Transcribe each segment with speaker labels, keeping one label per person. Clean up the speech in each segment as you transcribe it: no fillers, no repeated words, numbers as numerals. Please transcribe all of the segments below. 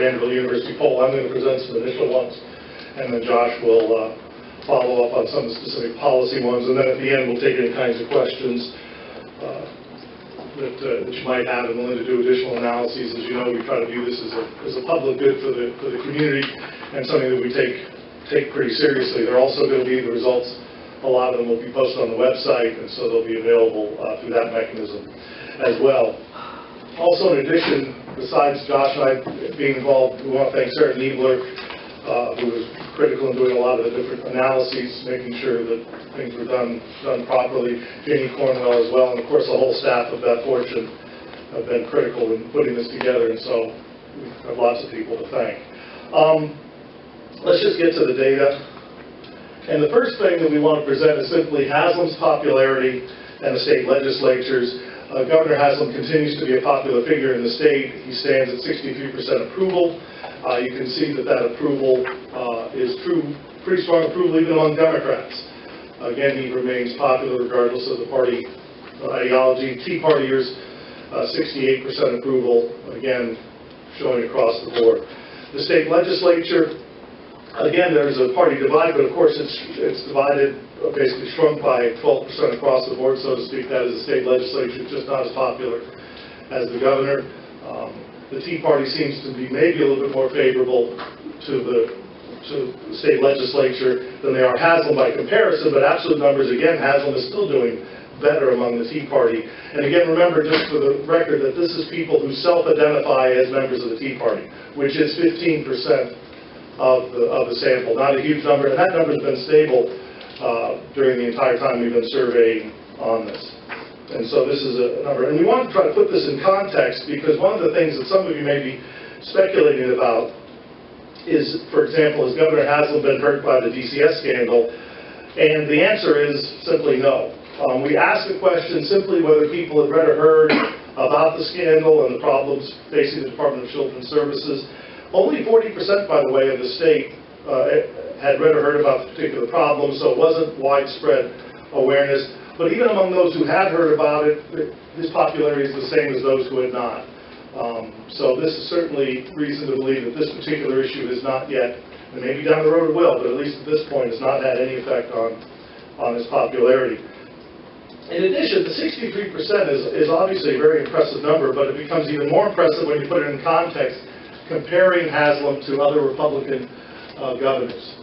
Speaker 1: Vanderbilt University Poll. I'm going to present some initial ones, and then Josh will follow up on some of the specific policy ones, and then at the end we'll take any kinds of questions that you might have, and willing to do additional analyses. As you know, we try to view this as a public good for the community, and something that we take pretty seriously. They're also going to be the results. A lot of them will be posted on the website, and so they'll be available through that mechanism as well. Also, in addition, besides Josh and I being involved, we want to thank Sarah Niebler, who was critical in doing a lot of the different analyses, making sure that things were done properly. Janie Cornwell as well, and of course the whole staff of Beth Fortune have been critical in putting this together, and so we have lots of people to thank. Let's just get to the data. And the first thing that we want to present is simply Haslam's popularity and the state legislatures. Governor Haslam continues to be a popular figure in the state. He stands at 63% approval. You can see that approval is pretty strong approval even among Democrats. Again, he remains popular regardless of the party ideology. Tea Partiers, 68% approval, again, showing across the board. The state legislature, again, there's a party divide, but of course it's divided, basically shrunk by 12% across the board, so to speak. That is the state legislature, just not as popular as the governor. The Tea Party seems to be maybe a little bit more favorable to the state legislature than they are Haslam by comparison, but absolute numbers, again, Haslam is still doing better among the Tea Party. And again, remember, just for the record, that this is people who self-identify as members of the Tea Party, which is 15% of the sample, not a huge number, and that number has been stable during the entire time we've been surveying on this. And so this is a number. And we want to try to put this in context, because one of the things that some of you may be speculating about is, for example, has Governor Haslam been hurt by the DCS scandal? And the answer is simply no. We asked the question simply whether people had read or heard about the scandal and the problems facing the Department of Children's Services. Only 40%, by the way, of the state had read or heard about the particular problem, so it wasn't widespread awareness. But even among those who had heard about it, his popularity is the same as those who had not. So this is certainly reason to believe that this particular issue is not yet, and maybe down the road it will, but at least at this point has not had any effect on his popularity. In addition, the 63% is obviously a very impressive number, but it becomes even more impressive when you put it in context, comparing Haslam to other Republican governors.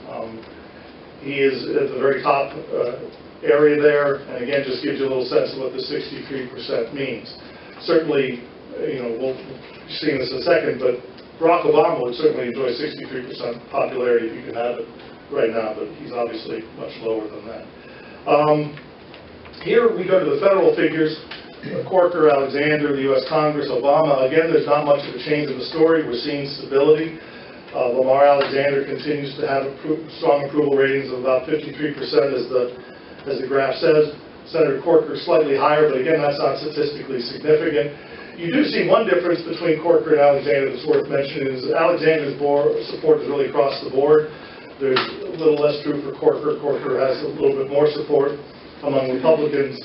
Speaker 1: He is at the very top area there, and again, just gives you a little sense of what the 63% means. Certainly, we'll be seeing this in a second, but Barack Obama would certainly enjoy 63% popularity if you could have it right now, but he's obviously much lower than that. Here we go to the federal figures. Corker, Alexander, the U.S. Congress, Obama. Again, there's not much of a change in the story. We're seeing stability. Lamar Alexander continues to have strong approval ratings of about 53% as the graph says. Senator Corker slightly higher, but again, that's not statistically significant. You do see one difference between Corker and Alexander that's worth mentioning is Alexander's support is really across the board. There's a little less true for Corker. Corker has a little bit more support among Republicans,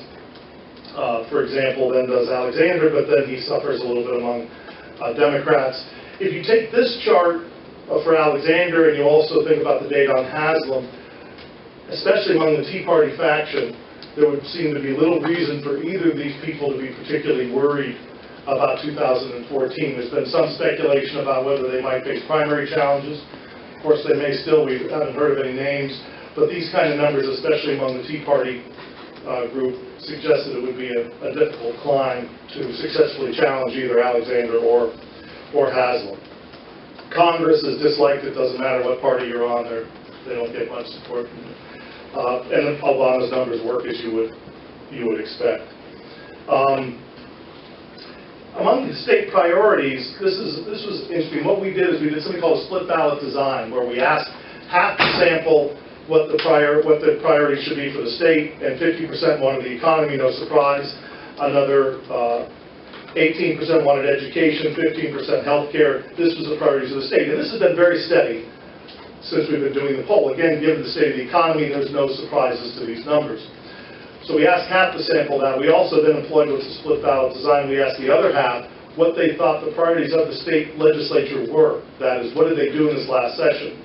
Speaker 1: for example, than does Alexander, but then he suffers a little bit among Democrats. If you take this chart for Alexander and you also think about the data on Haslam, especially among the Tea Party faction, there would seem to be little reason for either of these people to be particularly worried about 2014. There's been some speculation about whether they might face primary challenges. Of course, they may still. We haven't heard of any names. But these kind of numbers, especially among the Tea Party group, suggest that it would be a difficult climb to successfully challenge either Alexander or Haslam. Congress is disliked. It doesn't matter what party you're on. They don't get much support from it. And Obama's numbers work as you would expect. Among the state priorities, this was interesting. What we did is we did something called a split ballot design, where we asked half the sample what the priorities should be for the state, and 50% wanted the economy, no surprise. Another 18% wanted education, 15% healthcare. This was the priorities of the state, and this has been very steady since we've been doing the poll. Again, given the state of the economy, there's no surprises to these numbers. So we asked half the sample that. We also then employed what's a split ballot design. We asked the other half what they thought the priorities of the state legislature were. That is, what did they do in this last session?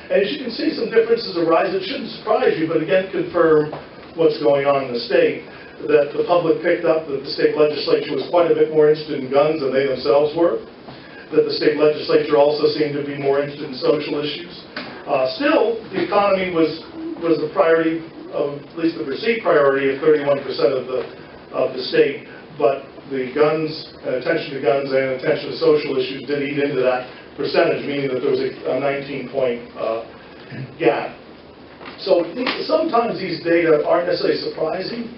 Speaker 1: And as you can see, some differences arise. It shouldn't surprise you, but again, confirm what's going on in the state, that the public picked up that the state legislature was quite a bit more interested in guns than they themselves were, that the state legislature also seemed to be more interested in social issues. Still, the economy was the priority, of, at least the perceived priority of 31% of the state, but the guns, attention to guns and attention to social issues did eat into that percentage, meaning that there was a 19-point gap. So sometimes these data aren't necessarily surprising,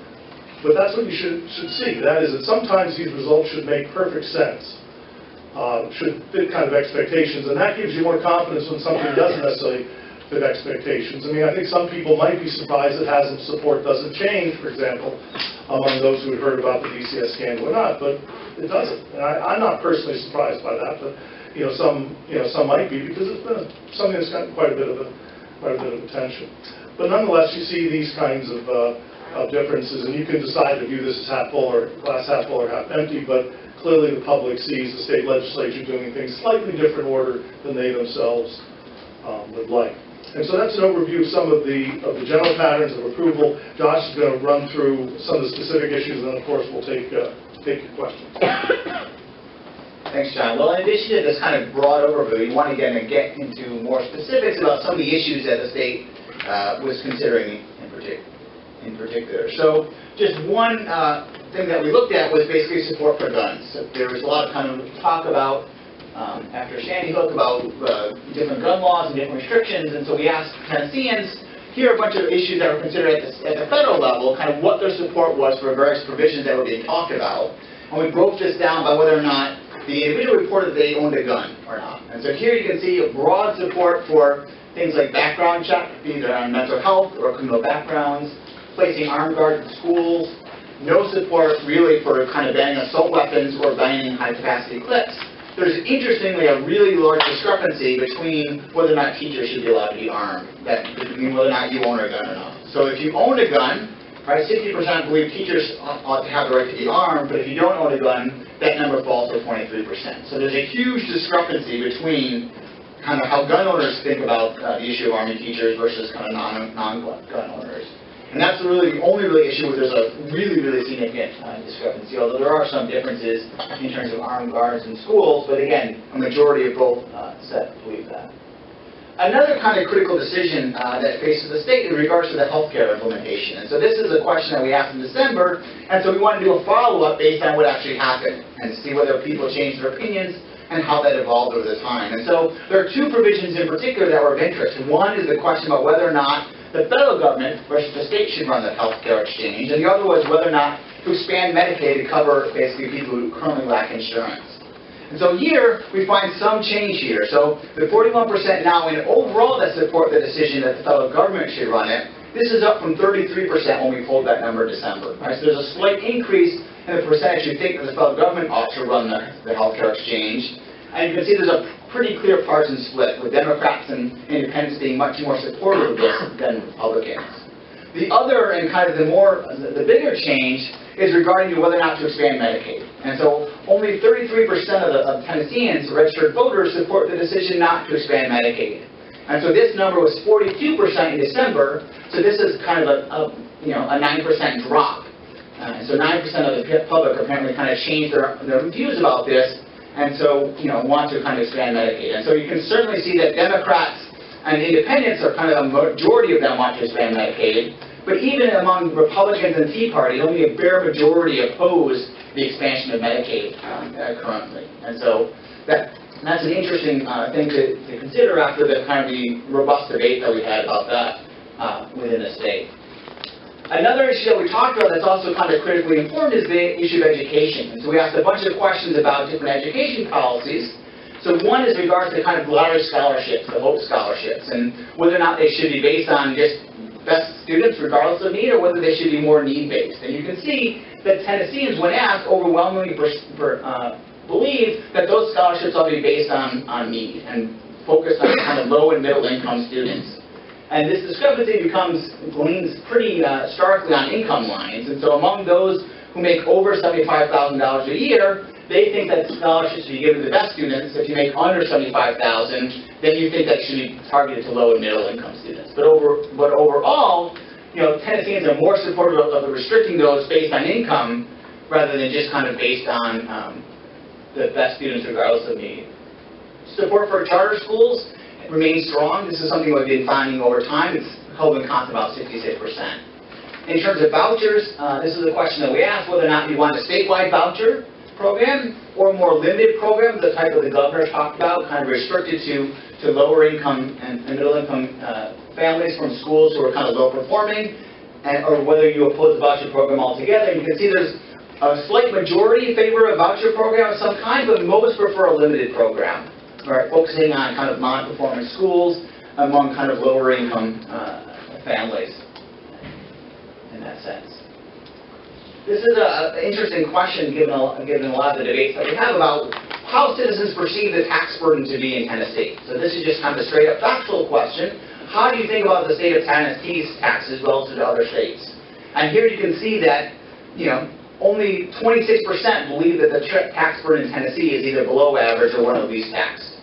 Speaker 1: but that's what you should see. That is that sometimes these results should make perfect sense, should fit kind of expectations, and that gives you more confidence when something doesn't necessarily fit expectations. I mean, I think some people might be surprised that Haslam's support doesn't change, for example, among those who had heard about the DCS scandal or not, but it doesn't. And I'm not personally surprised by that, but some might be, because it's been something that's gotten quite a bit of attention. But nonetheless, you see these kinds of differences, and you can decide to view this as half full or glass half full or half empty. But clearly, the public sees the state legislature doing things slightly different order than they themselves would like. And so that's an overview of some of the general patterns of approval. Josh is going to run through some of the specific issues, and then of course we'll take your questions.
Speaker 2: Thanks, John. Well, in addition to this kind of broad overview, we want to get into more specifics about some of the issues that the state was considering in particular. So just one thing that we looked at was basically support for guns. So there was a lot of kind of talk about, after Sandy Hook, about different gun laws and different restrictions, and so we asked Tennesseans, here are a bunch of issues that were considered at the federal level, kind of what their support was for various provisions that were being talked about. And we broke this down by whether or not the individual reported that they owned a gun or not. And so here you can see a broad support for things like background check, either on mental health or criminal backgrounds, placing armed guards in schools, no support really for kind of banning assault weapons or banning high-capacity clips. There's interestingly a really large discrepancy between whether or not teachers should be allowed to be armed, between whether or not you own a gun or not. So if you own a gun, right, 60% believe teachers ought to have the right to be armed, but if you don't own a gun, that number falls to 23%. So there's a huge discrepancy between kind of how gun owners think about the issue of arming teachers versus kind of non-gun owners. And that's really the only issue where there's a really significant discrepancy, although there are some differences in terms of armed guards in schools, but again, a majority of both sets believe that. Another kind of critical decision that faces the state in regards to the healthcare implementation. And so this is a question that we asked in December, and so we want to do a follow-up based on what actually happened and see whether people changed their opinions and how that evolved over the time. And so there are two provisions in particular that were of interest. One is the question about whether or not the federal government versus the state should run the healthcare exchange, and the other was whether or not to expand Medicaid to cover basically people who currently lack insurance. And so here, we find some change here. So the 41% now in overall that support the decision that the federal government should run it. This is up from 33% when we pulled that number in December. Right? So there's a slight increase in the percentage who think that the federal government ought to run the healthcare exchange. And you can see there's a pretty clear partisan split, with Democrats and independents being much more supportive of this than Republicans. The other and kind of the bigger change is regarding to whether or not to expand Medicaid. And so only 33% of Tennesseans, registered voters, support the decision not to expand Medicaid. And so this number was 42% in December, so this is kind of a 9% drop. And so 9% of the public apparently kind of changed their views about this, and so want to kind of expand Medicaid. And so you can certainly see that Democrats and independents are kind of a majority of them want to expand Medicaid. But even among Republicans and Tea Party, only a bare majority oppose the expansion of Medicaid currently. And so that's an interesting thing to consider after the kind of the robust debate that we had about that within the state. Another issue that we talked about that's also kind of critically important is the issue of education. And so we asked a bunch of questions about different education policies. So one is regards to kind of large scholarships, the Hope scholarships, and whether or not they should be based on just best students regardless of need, or whether they should be more need-based. And you can see that Tennesseans, when asked, overwhelmingly believe that those scholarships ought to be based on need and focused on kind of low and middle income students. And this discrepancy gleans pretty starkly on income lines. And so among those who make over $75,000 a year, they think that scholarships should be given to the best students. If you make under $75,000, then you think that should be targeted to low and middle income students. But overall, Tennesseans are more supportive of restricting those based on income rather than just kind of based on the best students regardless of need. Support for charter schools remains strong. This is something we've been finding over time. It's held in constant about 66%. In terms of vouchers, this is a question that we asked, whether or not you want a statewide voucher program or a more limited program, the type that the governor talked about, kind of restricted to lower income and middle income families from schools who are kind of low performing, or whether you oppose the voucher program altogether. You can see there's a slight majority in favor of a voucher program of some kind, but most prefer a limited program, right, focusing on kind of non-performing schools among kind of lower income families in that sense. This is an interesting question given a lot of the debates that we have about how citizens perceive the tax burden to be in Tennessee. So this is just kind of a straight up factual question. How do you think about the state of Tennessee's taxes relative to other states? And here you can see that, only 26% believe that the tax burden in Tennessee is either below average or one of the least taxed.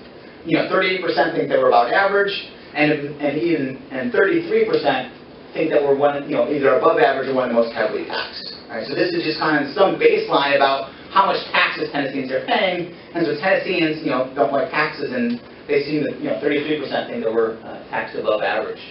Speaker 2: 38% think they were about average, and 33% think that we're either above average or one of the most heavily taxed. Right, so this is just kind of some baseline about how much taxes Tennesseans are paying, and so Tennesseans, don't like taxes, and they seem that 33% think that we're taxed above average.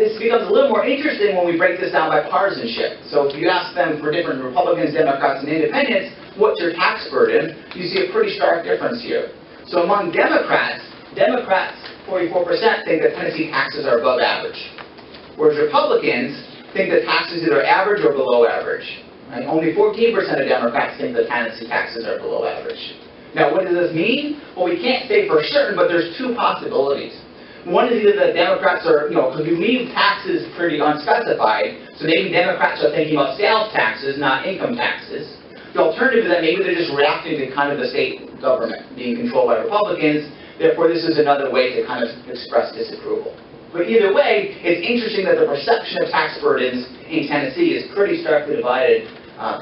Speaker 2: This becomes a little more interesting when we break this down by partisanship. So if you ask them for different Republicans, Democrats, and Independents, what's your tax burden, you see a pretty stark difference here. So among Democrats, 44% think that Tennessee taxes are above average, whereas Republicans think that taxes either average or below average. Right? Only 14% of Democrats think that Tennessee taxes are below average. Now, what does this mean? Well, we can't say for certain, but there's two possibilities. One is either that Democrats are, because we leave taxes pretty unspecified, so maybe Democrats are thinking about sales taxes, not income taxes. The alternative is that maybe they're just reacting to kind of the state government being controlled by Republicans. Therefore, this is another way to kind of express disapproval. But either way, it's interesting that the perception of tax burdens in Tennessee is pretty starkly divided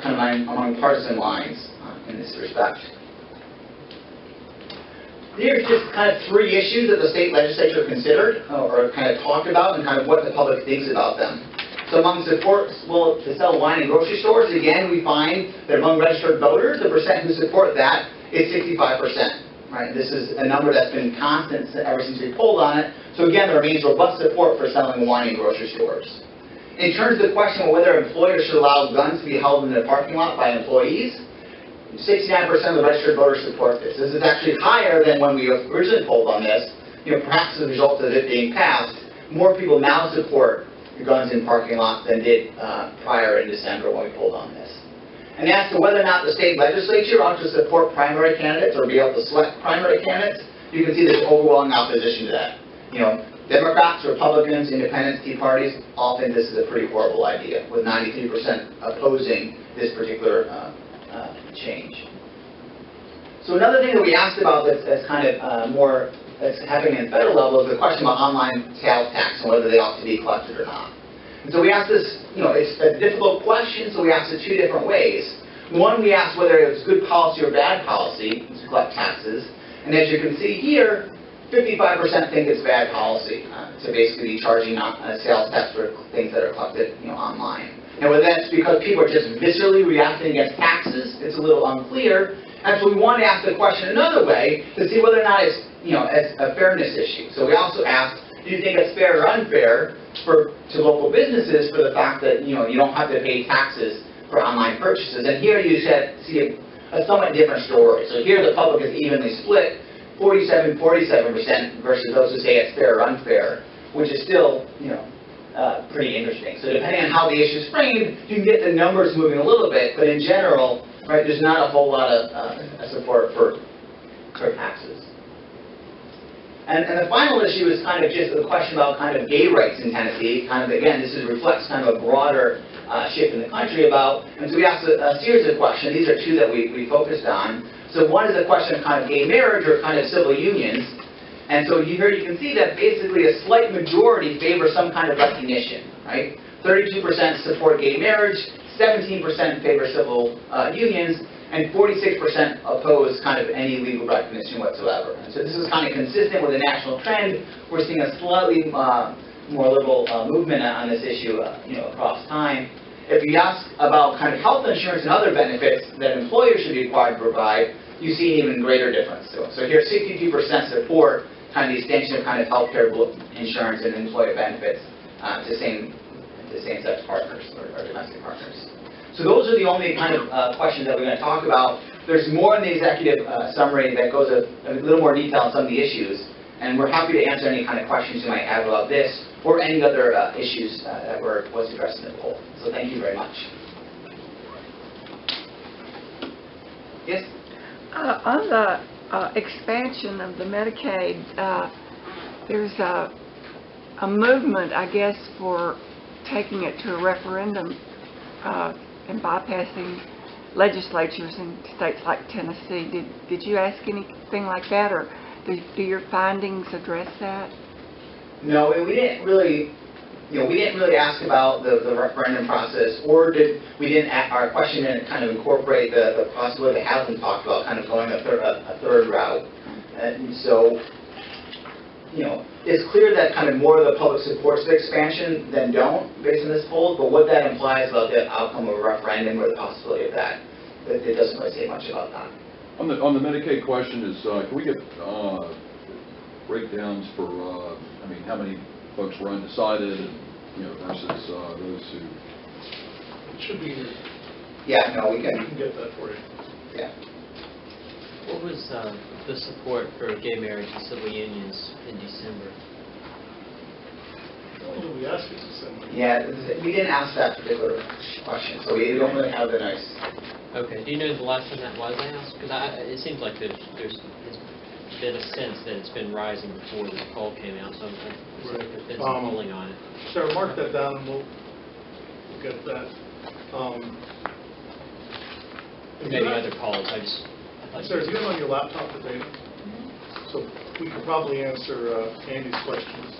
Speaker 2: kind of among partisan lines in this respect. Here's just kind of three issues that the state legislature considered or kind of talked about and kind of what the public thinks about them. So among support, to sell wine in grocery stores, again, we find that among registered voters, the percent who support that is 65%. Right? This is a number that's been constant ever since we polled on it. So again, there remains robust support for selling wine in grocery stores. In terms of the question of whether employers should allow guns to be held in the parking lot by employees, 69% of the registered voters support this. This is actually higher than when we originally polled on this. Perhaps as a result of it being passed, more people now support guns in parking lots than did prior in December when we polled on this. And as to whether or not the state legislature ought to support primary candidates or be able to select primary candidates, you can see there's overwhelming opposition to that. Democrats, Republicans, Independents, Tea Parties all think this is a pretty horrible idea, with 93% opposing this particular change. So another thing that we asked about that's kind of that's happening at the federal level is the question about online sales tax and whether they ought to be collected or not. And so we asked this, it's a difficult question, so we asked it two different ways. One, we asked whether it was good policy or bad policy to collect taxes. And as you can see here, 55% think it's bad policy to basically be charging sales tax for things that are collected online. And whether that's because people are just viscerally reacting against taxes, it's a little unclear. And so we want to ask the question another way to see whether or not it's a fairness issue. So we also asked, do you think it's fair or unfair to local businesses for the fact that you don't have to pay taxes for online purchases? And here you see a somewhat different story. So here the public is evenly split, 47% versus those who say it's fair or unfair, which is still pretty interesting. So depending on how the issue is framed, you can get the numbers moving a little bit, but in general, right, there's not a whole lot of support for taxes. And the final issue is kind of just the question about kind of gay rights in Tennessee. Kind of, again, this reflects kind of a broader shift in the country about, and so we asked a series of questions. These are two that we focused on. So one is a question of kind of gay marriage or kind of civil unions. And so here you can see that basically a slight majority favor some kind of recognition, right? 32% support gay marriage, 17% favor civil unions, and 46% oppose kind of any legal recognition whatsoever. And so this is kind of consistent with the national trend. We're seeing a slightly more liberal movement on this issue, across time. If you ask about kind of health insurance and other benefits that employers should be required to provide, you see an even greater difference. So here, 62% support kind of the extension of kind of healthcare insurance and employer benefits to same-sex partners or domestic partners. So those are the only kind of questions that we're going to talk about. There's more in the executive summary that goes a little more detail on some of the issues, and we're happy to answer any kind of questions you might have about this or any other issues that was addressed in the poll. So thank you very much. Yes?
Speaker 3: On the expansion of the Medicaid, there's a movement, I guess, for taking it to a referendum and bypassing legislatures in states like Tennessee. Did you ask anything like that, or do your findings address that?
Speaker 2: No, we didn't really. We didn't really ask about the referendum process, or our question didn't kind of incorporate the possibility that Haslam talked about, kind of going a third route. And so, it's clear that kind of more of the public supports the expansion than don't, based on this poll, but what that implies about the outcome of a referendum or the possibility of that, it doesn't really say much about that.
Speaker 4: On the Medicaid question is, can we get breakdowns for, how many folks were undecided, and, versus those who...
Speaker 1: It should be here.
Speaker 2: Yeah, no, we can
Speaker 1: get that for you.
Speaker 2: Yeah.
Speaker 5: What was the support for gay marriage and civil unions in December?
Speaker 1: Well, we asked you December.
Speaker 2: Yeah, we didn't ask that particular question, so we don't really have the nice...
Speaker 5: Okay. Do you know the last time that was asked? Because it seems like there's been a sense that it's been rising before the poll came out, so there's been some polling on it.
Speaker 1: Sarah, mark that down and we'll get that.
Speaker 5: Maybe other polls.
Speaker 1: Sarah, do you have on your laptop the data? So we could probably answer Andy's questions.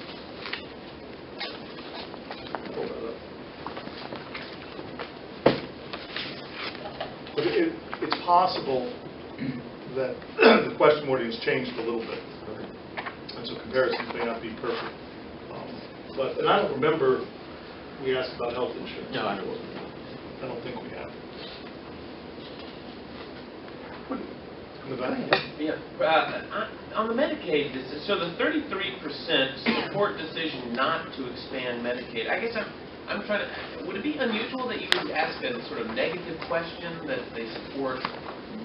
Speaker 1: Pull that up. But it's possible that the question wording has changed a little bit. And so comparisons may not be perfect. And I don't remember we asked about health insurance.
Speaker 5: No, I
Speaker 1: don't think we have. In the back?
Speaker 6: Yeah. On the Medicaid, so the 33% support decision not to expand Medicaid, I guess I'm trying to, would it be unusual that you would ask a sort of negative question that they support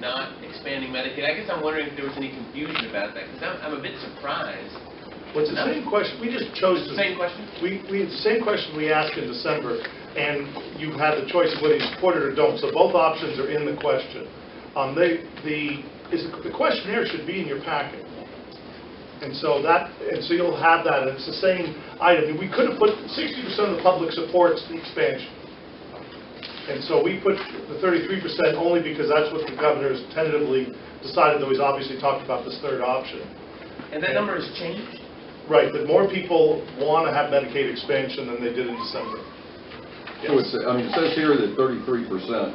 Speaker 6: not expanding Medicaid? I guess I'm wondering if there was any confusion about that, because I'm a bit surprised.
Speaker 1: Well, it's the same question. We just chose
Speaker 6: the same question?
Speaker 1: It's the same question we asked in December, and you had the choice of whether you support it or don't. So both options are in the question. The questionnaire should be in your packet, and so you'll have that. And it's the same item. We could have put 60% of the public supports the expansion, and so we put the 33% only because that's what the governor has tentatively decided. Though he's obviously talked about this third option.
Speaker 6: And that number has changed?
Speaker 1: Right, that more people want to have Medicaid expansion than they did in December. Yes.
Speaker 4: So it says here that 33%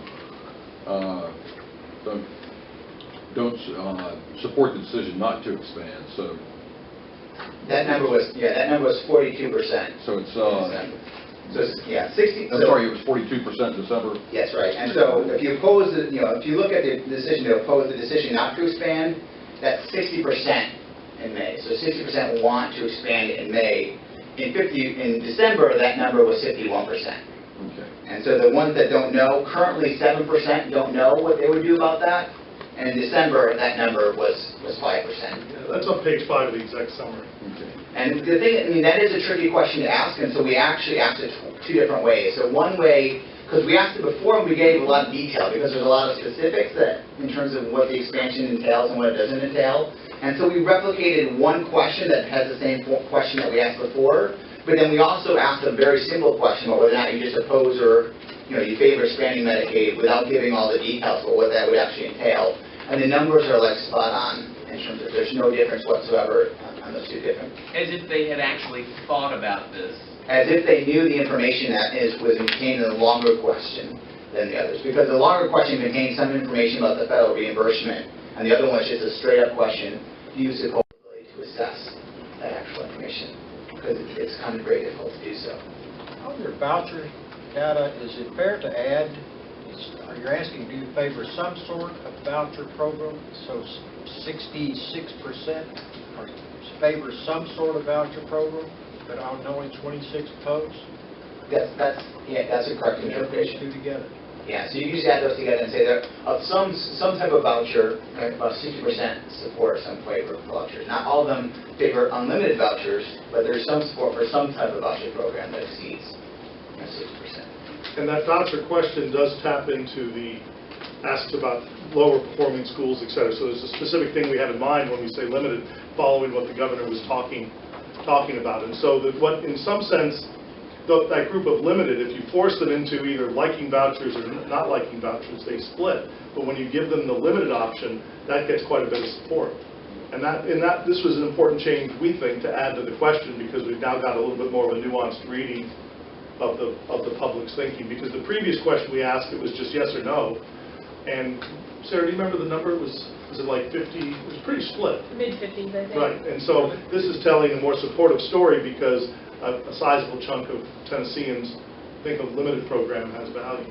Speaker 4: don't support the decision not to expand. So
Speaker 2: that number was 42%.
Speaker 4: So it's
Speaker 2: 60.
Speaker 4: I'm sorry, it was 42% in December.
Speaker 2: Yes, right. And so if you oppose if you look at the decision to oppose the decision not to expand, that's 60% in May. So 60% want to expand in May. In December, that number was 51%.
Speaker 4: Okay.
Speaker 2: And so the ones that don't know, currently 7% don't know what they would do about that. And in December, that number was 5%.
Speaker 1: Yeah, that's on page 5 of the exec summary.
Speaker 4: Okay.
Speaker 2: And the thing, that is a tricky question to ask, and so we actually asked it two different ways. So one way, because we asked it before and we gave a lot of detail, because there's a lot of specifics that in terms of what the expansion entails and what it doesn't entail. And so we replicated one question that has the same question that we asked before, but then we also asked a very simple question about whether or not you just oppose or you favor expanding Medicaid without giving all the details about what that would actually entail. And the numbers are like spot on in terms of there's no difference whatsoever on those two different.
Speaker 6: As if they had actually thought about this.
Speaker 2: As if they knew the information that was contained in the longer question than the others, because the longer question contains some information about the federal reimbursement, and the other one is just a straight-up question, do you use the ability to assess that actual information? Because it's kind of very difficult to do so.
Speaker 7: On your voucher data, is it fair to add, you're asking, do you favor some sort of voucher program? So 66% or favor some sort of voucher program, but only 26 oppose?
Speaker 2: That's a correct interpretation.
Speaker 7: Two together.
Speaker 2: Yeah, so you usually add those together and say that of some type of voucher, about 60% support some flavor of vouchers. Not all of them favor unlimited vouchers, but there's some support for some type of voucher program that exceeds 60%.
Speaker 1: And that voucher question does tap into the asks about lower performing schools, et cetera. So there's a specific thing we have in mind when we say limited, following what the governor was talking about. And so that what, in some sense, that group of limited, if you force them into either liking vouchers or not liking vouchers, they split. But when you give them the limited option, that gets quite a bit of support. And this was an important change, we think, to add to the question, because we've now got a little bit more of a nuanced reading of the public's thinking. Because the previous question we asked, it was just yes or no. And Sarah, do you remember the number? Was it like 50? It was pretty split.
Speaker 8: Mid-50s, I think.
Speaker 1: Right. And so this is telling a more supportive story, because a sizable chunk of Tennesseans think a limited program has value.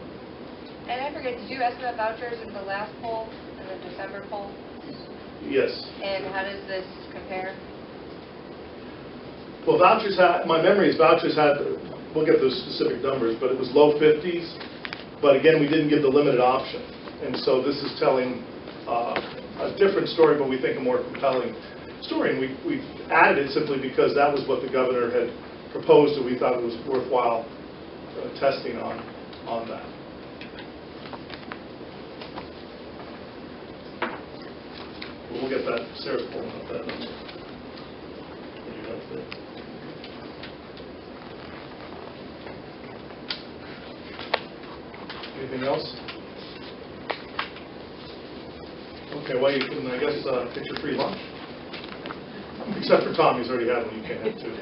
Speaker 8: And I forget, did you ask about vouchers in the last poll, in the December poll?
Speaker 1: Yes.
Speaker 8: And how does this compare?
Speaker 1: Well, vouchers had, my memory is vouchers had, we'll get those specific numbers, but it was low 50s. But again, we didn't give the limited option. And so this is telling a different story, but we think a more compelling story. And we've added it simply because that was what the governor had proposed, and we thought it was worthwhile testing on that. We'll get that. Sarah's pulling up that number. What do you have there? Anything else? Okay, well, you can, I guess, get your free lunch. Except for Tom, he's already had one. You can't have two.